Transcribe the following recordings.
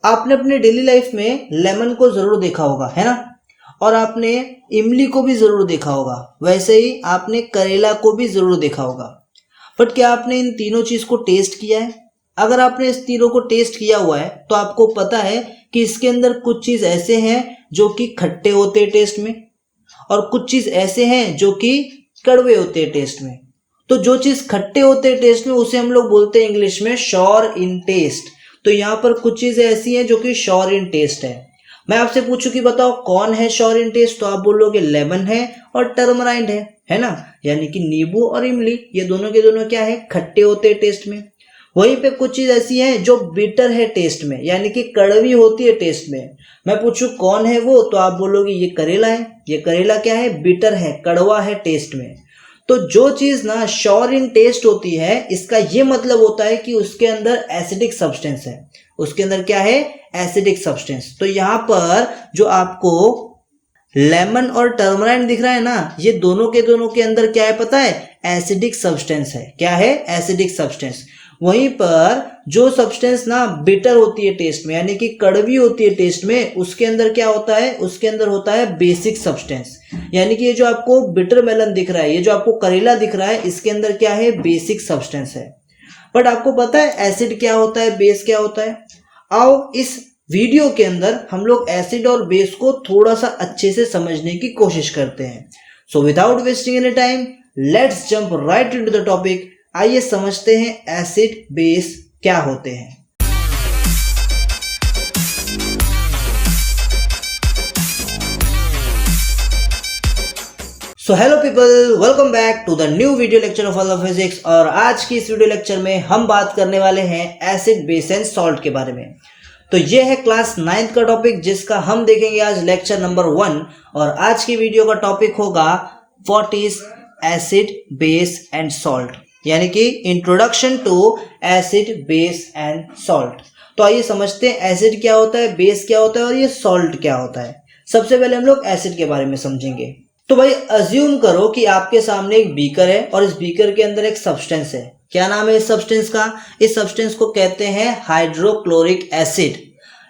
आपने अपने daily life में लेमन को जरूर देखा होगा, है ना, और आपने इमली को भी जरूर देखा होगा, वैसे ही आपने करेला को भी जरूर देखा होगा। बट क्या आपने इन तीनों चीज को टेस्ट किया है? अगर आपने इस तीनों को टेस्ट किया हुआ है तो आपको पता है कि इसके अंदर कुछ चीज ऐसे हैं जो कि खट्टे होते हैं टेस्ट में, और कुछ चीज ऐसे हैं जो कि कड़वे होते हैं टेस्ट में। तो जो चीज खट्टे होते हैं टेस्ट में उसे हम लोग बोलते हैं इंग्लिश में शॉर इन टेस्ट। तो यहाँ पर कुछ चीजें ऐसी हैं जो कि शॉर इन टेस्ट है। मैं आपसे पूछूं कि बताओ कौन है शॉर इन टेस्ट, तो आप बोलोगे लेमन है और टर्मराइंड है ना, यानी कि नींबू और इमली, ये दोनों के दोनों क्या है, खट्टे होते हैं टेस्ट में। वहीं पे कुछ चीज ऐसी है जो बिटर है टेस्ट में, यानी कि कड़वी होती है टेस्ट में। मैं पूछूं कौन है वो, तो आप बोलोगे ये करेला है। ये करेला क्या है, बिटर है, कड़वा है टेस्ट में। तो जो चीज ना शॉर इन टेस्ट होती है, इसका ये मतलब होता है कि उसके अंदर एसिडिक सब्सटेंस है। उसके अंदर क्या है, एसिडिक सब्सटेंस। तो यहाँ पर जो आपको लेमन और टर्मराइंड दिख रहा है ना, ये दोनों के अंदर क्या है पता है, एसिडिक सब्सटेंस है। क्या है, एसिडिक सब्सटेंस। वहीं पर जो सब्सटेंस ना बिटर होती है टेस्ट में, यानी कि कड़वी होती है टेस्ट में, उसके अंदर क्या होता है, उसके अंदर होता है बेसिक सब्सटेंस। यानी कि ये जो आपको बिटर मेलन दिख रहा है, ये जो आपको करेला दिख रहा है, इसके अंदर क्या है, बेसिक सब्सटेंस है। बट आपको पता है एसिड क्या होता है, बेस क्या होता है? आओ इस वीडियो के अंदर हम लोग एसिड और बेस को थोड़ा सा अच्छे से समझने की कोशिश करते हैं। So without wasting any time, let's jump right into the topic. आइए समझते हैं एसिड बेस क्या होते हैं। So hello people, welcome back to the new video lecture of all physics. और आज की इस वीडियो लेक्चर में हम बात करने वाले हैं एसिड बेस एंड सॉल्ट के बारे में। तो ये है क्लास 9th का टॉपिक, जिसका हम देखेंगे आज लेक्चर नंबर 1। और आज की वीडियो का टॉपिक होगा what is acid base and salt, यानी कि introduction to acid base and salt. तो आइए समझते हैं एसिड क्या होता है, बेस क्या होता है और ये सॉल्ट क्या होता है। सबसे पहले हम लोग एसिड के बारे में समझेंगे। तो भाई अज्यूम करो कि आपके सामने एक बीकर है और इस बीकर के अंदर एक सब्सटेंस है। क्या नाम है इस सब्सटेंस का? इस सब्सटेंस को कहते हैं हाइड्रोक्लोरिक एसिड।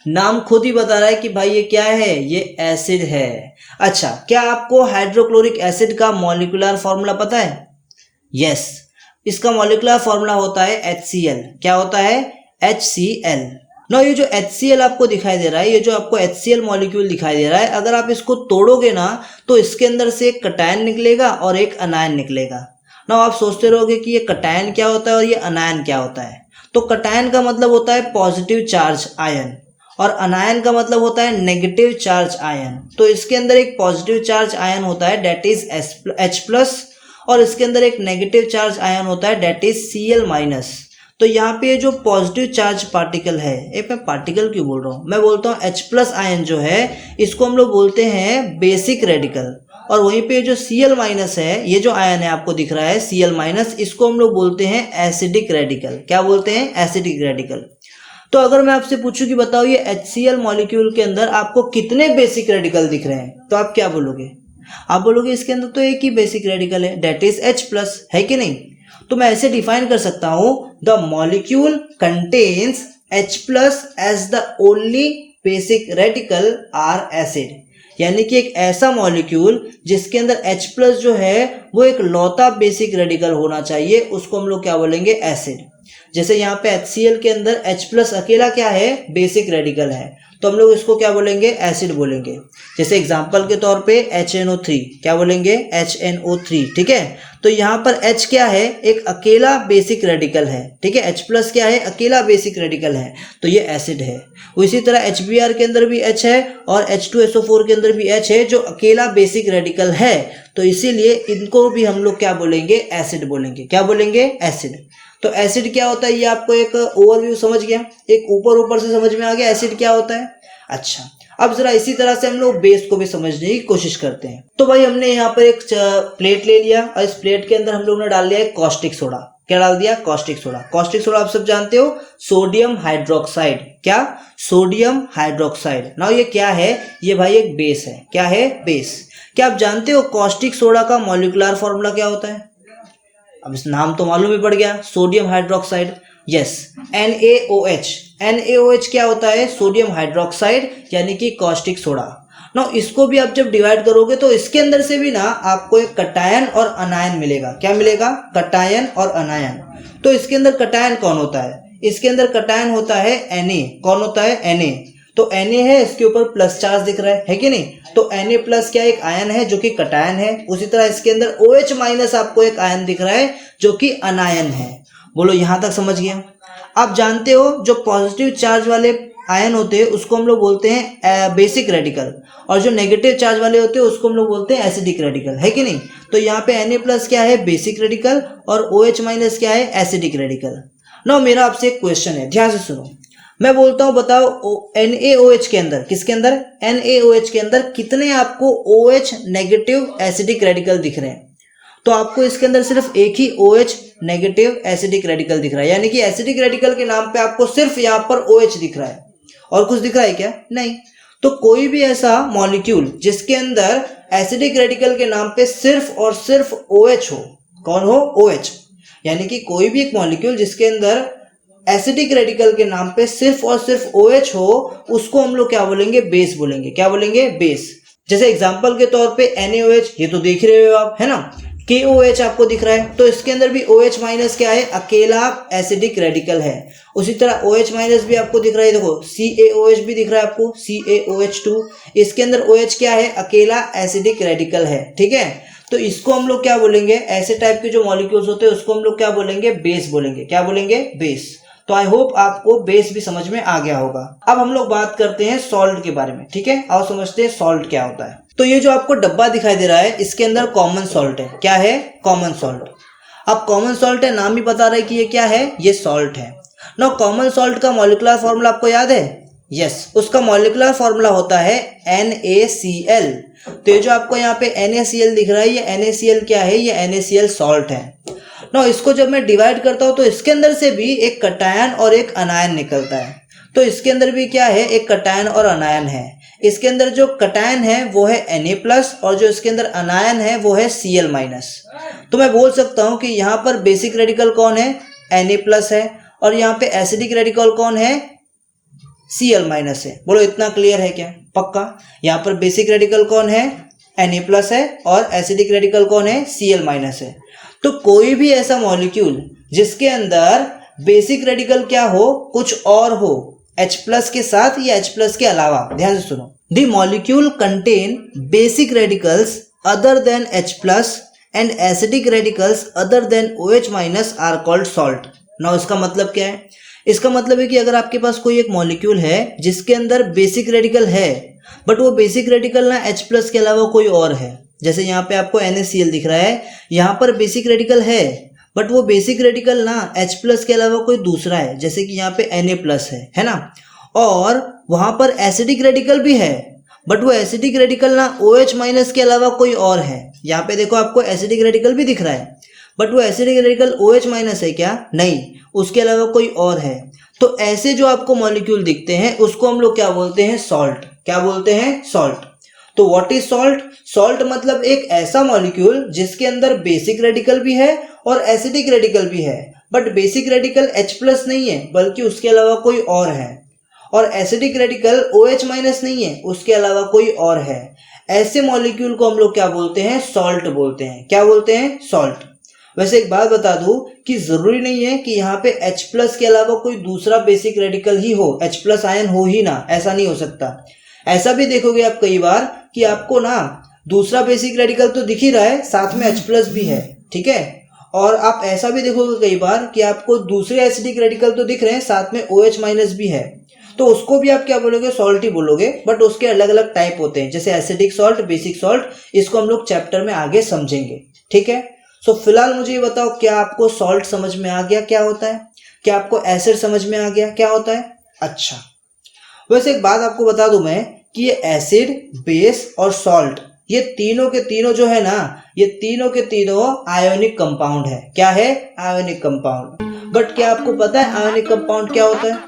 नाम खुद ही बता रहा है कि भाई ये क्या है, ये एसिड है। अच्छा, क्या आपको हाइड्रोक्लोरिक एसिड का मॉलिक्यूलर फॉर्मूला पता है? यस, इसका मॉलिक्यूलर फॉर्मूला होता है HCl। क्या होता है? HCl। ना ये जो HCl आपको दिखाई दे रहा है, ये जो आपको HCl मॉलिक्यूल दिखाई दे रहा है, अगर आप इसको तोड़ोगे ना तो इसके अंदर से एक कटायन निकलेगा और एक अनायन निकलेगा। ना आप सोचते रहोगे कि ये कटायन क्या होता है और ये अनायन क्या होता है। तो कटायन का मतलब होता है पॉजिटिव चार्ज आयन और अनायन का मतलब होता है नेगेटिव चार्ज आयन। तो इसके अंदर एक पॉजिटिव चार्ज आयन होता है डेट इज H+, और इसके अंदर एक नेगेटिव चार्ज आयन होता है डेट इज Cl-। तो यहाँ पे ये जो पॉजिटिव चार्ज पार्टिकल है, ये मैं पार्टिकल क्यों बोल रहा हूँ, मैं बोलता हूँ H+ आयन जो है, इसको हम लोग बोलते हैं बेसिक रेडिकल। और वहीं पे जो Cl- है, ये जो आयन है आपको दिख रहा है Cl-, इसको हम लोग बोलते हैं एसिडिक रेडिकल। क्या बोलते हैं? Acidic radical. तो अगर मैं आपसे पूछूं कि बताओ ये HCl मॉलिक्यूल के अंदर आपको कितने बेसिक रेडिकल दिख रहे हैं, तो आप क्या बोलोगे? आप बोलोगे इसके अंदर तो एक ही बेसिक रेडिकल है, डेट इज H+, है कि नहीं? तो मैं ऐसे डिफाइन कर सकता हूं, the molecule contains H+ as the only basic radical are acid. यानी कि एक ऐसा मॉलिक्यूल जिसके अंदर H+ जो है वो एक लौता बेसिक रेडिकल होना चाहिए, उसको हम लोग क्या बोलेंगे? एसिड। जैसे यहाँ पे HCl के अंदर H+ अकेला क्या है? बेसिक रेडिकल है, तो हम लोग इसको क्या बोलेंगे? एसिड बोलेंगे। जैसे एग्जांपल के तौर पे HNO3, क्या बोलेंगे? HNO3, ठीक है। तो यहाँ पर H क्या है? एक अकेला बेसिक रेडिकल है, ठीक है। H+ क्या है? अकेला बेसिक रेडिकल है, तो ये एसिड है। उसी तरह HBr के अंदर भी H है और H2SO4 के अंदर भी H है, जो अकेला बेसिक रेडिकल है। तो इसीलिए इनको भी हम लोग क्या बोलेंगे? एसिड बोलेंगे। क्या बोलेंगे? एसिड। तो एसिड क्या होता है, ये आपको एक ओवरव्यू समझ गया, एक ऊपर से समझ में आ गया एसिड क्या होता है। अच्छा, अब जरा इसी तरह से हम लोग बेस को भी समझने की कोशिश करते हैं। तो भाई हमने यहाँ पर एक प्लेट ले लिया और इस प्लेट के अंदर हम लोग ने डाल लिया है कॉस्टिक सोडा। क्या डाल दिया? Caustic soda. कॉस्टिक सोडा आप सब जानते हो, सोडियम हाइड्रोक्साइड। क्या? Sodium hydroxide. नाउ ये क्या है? ये भाई एक बेस है। क्या है? बेस। क्या आप जानते हो कॉस्टिक सोडा का मॉलिक्यूलर फॉर्मूला क्या होता है? अब इस नाम तो मालूम ही पड़ गया, sodium hydroxide. Yes, NaOH। NaOH क्या होता है? सोडियम हाइड्रोक्साइड यानी कि कॉस्टिक सोडा। ना इसको भी आप जब डिवाइड करोगे तो इसके अंदर से भी ना आपको एक कटायन और अनायन मिलेगा। क्या मिलेगा? कटायन और अनायन। तो इसके अंदर कटायन कौन होता है? इसके अंदर कटायन होता है Na। कौन होता है? Na। तो Na है, इसके ऊपर प्लस चार्ज दिख रहा है कि नहीं? तो Na प्लस क्या एक आयन है जो कि कटायन है। उसी तरह इसके अंदर OH माइनस आपको एक आयन दिख रहा है जो कि अनायन है। बोलो यहां तक समझ गया? आप जानते हो जो पॉजिटिव चार्ज वाले आयन होते हैं उसको हम लोग बोलते हैं बेसिक रेडिकल, और जो नेगेटिव चार्ज वाले होते हैं उसको हम लोग बोलते हैं एसिडिक रेडिकल, है कि नहीं? तो यहाँ पे Na प्लस क्या है? बेसिक रेडिकल, और OH माइनस क्या है? Acidic radical. नाउ मेरा आपसे एक क्वेश्चन है, ध्यान से सुनो। मैं बोलता हूँ बताओ NaOH के अंदर, किसके अंदर? NaOH के अंदर कितने आपको OH नेगेटिव एसिडिक रेडिकल दिख रहे हैं? तो आपको इसके अंदर सिर्फ एक ही OH नेगेटिव एसिडिक रेडिकल दिख रहा है, यानी कि एसिडिक रेडिकल के नाम पे आपको सिर्फ यहाँ पर OH दिख रहा है, और कुछ दिख रहा है क्या? नहीं। तो कोई भी ऐसा मॉलिक्यूल जिसके अंदर एसिडिक रेडिकल के नाम पे सिर्फ और सिर्फ OH हो, कौन हो? OH। यानी कि कोई भी एक मॉलिक्यूल जिसके अंदर एसिडिक रेडिकल के नाम पे सिर्फ और सिर्फ OH हो, उसको हम लोग क्या बोलेंगे? बेस बोलेंगे। क्या बोलेंगे? बेस। जैसे एग्जांपल के तौर पे NaOH, ये तो देख रहे हो आप, है ना? KOH आपको दिख रहा है, तो इसके अंदर भी OH माइनस क्या है? अकेला एसिडिक रेडिकल है। उसी तरह OH माइनस भी आपको दिख रहा है, देखो CaOH भी दिख रहा है आपको, CaOH2। इसके अंदर OH क्या है? अकेला एसिडिक रेडिकल है, ठीक है? तो इसको हम लोग क्या बोलेंगे? ऐसे टाइप के जो मॉलिक्यूल्स होते हैं उसको हम लोग क्या बोलेंगे? बेस बोलेंगे। क्या बोलेंगे? बेस। तो आई होप आपको बेस भी समझ में आ गया होगा। अब हम लोग बात करते हैं सॉल्ट के बारे में, ठीक है? आओ समझते हैं सॉल्ट क्या होता है। तो ये जो आपको डब्बा दिखाई दे रहा है इसके अंदर कॉमन सॉल्ट है। क्या है? Common salt. अब कॉमन सॉल्ट है, नाम ही बता रहा है कि ये क्या है? ये सॉल्ट है ना। कॉमन सॉल्ट का मॉलिक्यूलर फॉर्मूला आपको याद है? यस, उसका मॉलिक्यूलर फॉर्मूला होता है NaCl। तो ये जो आपको यहाँ पे NaCl दिख रहा है, ये NaCl क्या है? ये NaCl सॉल्ट है ना। इसको जब मैं डिवाइड करता हूं तो इसके अंदर से भी एक कटायन और एक अनायन निकलता है। तो इसके अंदर भी क्या है? एक कटायन और अनायन है। इसके अंदर जो कटायन है वो है Na प्लस, और जो इसके अंदर अनायन है वो है Cl माइनस। तो मैं बोल सकता हूं कि यहाँ पर बेसिक रेडिकल कौन है? Na प्लस है, और यहाँ पे एसिडिक रेडिकल कौन है? Cl माइनस है। बोलो इतना क्लियर है क्या? पक्का? यहाँ पर बेसिक रेडिकल कौन है? Na प्लस है, और एसिडिक रेडिकल कौन है? Cl माइनस है। तो कोई भी ऐसा मॉलिक्यूल जिसके अंदर बेसिक रेडिकल क्या हो? कुछ और हो, H प्लस के साथ या H प्लस के अलावा, ध्यान से सुनो। The molecule contain basic radicals other than H plus and acidic radicals other than OH minus are called salt. ना इसका मतलब क्या है? इसका मतलब है कि अगर आपके पास कोई एक मॉलिक्यूल है जिसके अंदर बेसिक रेडिकल है, बट वो बेसिक रेडिकल ना H प्लस के अलावा कोई और है, जैसे यहाँ पे आपको NaCl दिख रहा है, यहाँ पर बेसिक रेडिकल है बट वो बेसिक रेडिकल ना H प्लस के अलावा कोई दूसरा है, जैसे कि यहाँ पे Na प्लस है ना? और वहां पर एसिडिक रेडिकल भी है बट वो एसिडिक रेडिकल ना OH माइनस के अलावा कोई और है। यहाँ पे देखो आपको एसिडिक रेडिकल भी दिख रहा है, बट वो एसिडिक रेडिकल OH माइनस है क्या? नहीं, उसके अलावा कोई और है। तो ऐसे जो आपको मॉलिक्यूल दिखते हैं उसको हम लोग क्या बोलते हैं? सॉल्ट। क्या बोलते हैं? सॉल्ट। तो व्हाट इज सॉल्ट? सॉल्ट मतलब एक ऐसा मॉलिक्यूल जिसके अंदर बेसिक रेडिकल भी है और एसिडिक रेडिकल भी है, but basic radical H plus नहीं है बल्कि उसके अलावा कोई और है, और एसिडिक रेडिकल OH माइनस नहीं है, उसके अलावा कोई और है। ऐसे मॉलिक्यूल को हम लोग क्या बोलते हैं? सॉल्ट बोलते हैं। क्या बोलते हैं? सॉल्ट। वैसे एक बात बता दूं कि जरूरी नहीं है कि यहाँ पे H प्लस के अलावा कोई दूसरा बेसिक रेडिकल ही हो, H प्लस आयन हो ही ना, ऐसा नहीं हो सकता। ऐसा भी देखोगे आप कई बार कि आपको ना दूसरा बेसिक रेडिकल तो दिख ही रहा है, साथ में H प्लस भी है, ठीक है? और आप ऐसा भी देखोगे कई बार कि आपको दूसरे एसिडिक रेडिकल तो दिख रहे हैं, साथ में OH माइनस भी है, तो उसको भी आप क्या बोलोगे? सॉल्ट ही बोलोगे, बट उसके अलग अलग टाइप होते हैं, जैसे एसिडिक सॉल्ट, बेसिक सॉल्ट। इसको हम लोग चैप्टर में आगे समझेंगे, ठीक है? सो फिलहाल मुझे ये बताओ, क्या आपको सॉल्ट समझ में आ गया क्या होता है? क्या आपको एसिड समझ में आ गया क्या होता है? अच्छा, वैसे एक बात आपको बता दूं मैं कि ये एसिड, बेस और सॉल्ट, ये तीनों के तीनों जो है ना, ये तीनों के तीनों आयोनिक कंपाउंड है। क्या है? Ionic compound. बट क्या आपको पता है आयोनिक कंपाउंड क्या होता है?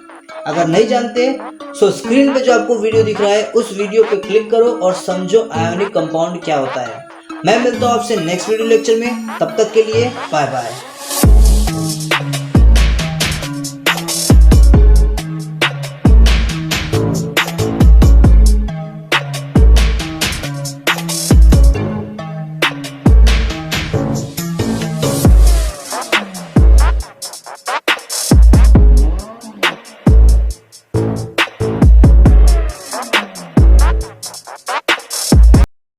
अगर नहीं जानते सो स्क्रीन पे जो आपको वीडियो दिख रहा है उस वीडियो पे क्लिक करो और समझो आयोनिक कंपाउंड क्या होता है। मैं मिलता हूं आपसे नेक्स्ट वीडियो लेक्चर में, तब तक के लिए बाय बाय। है।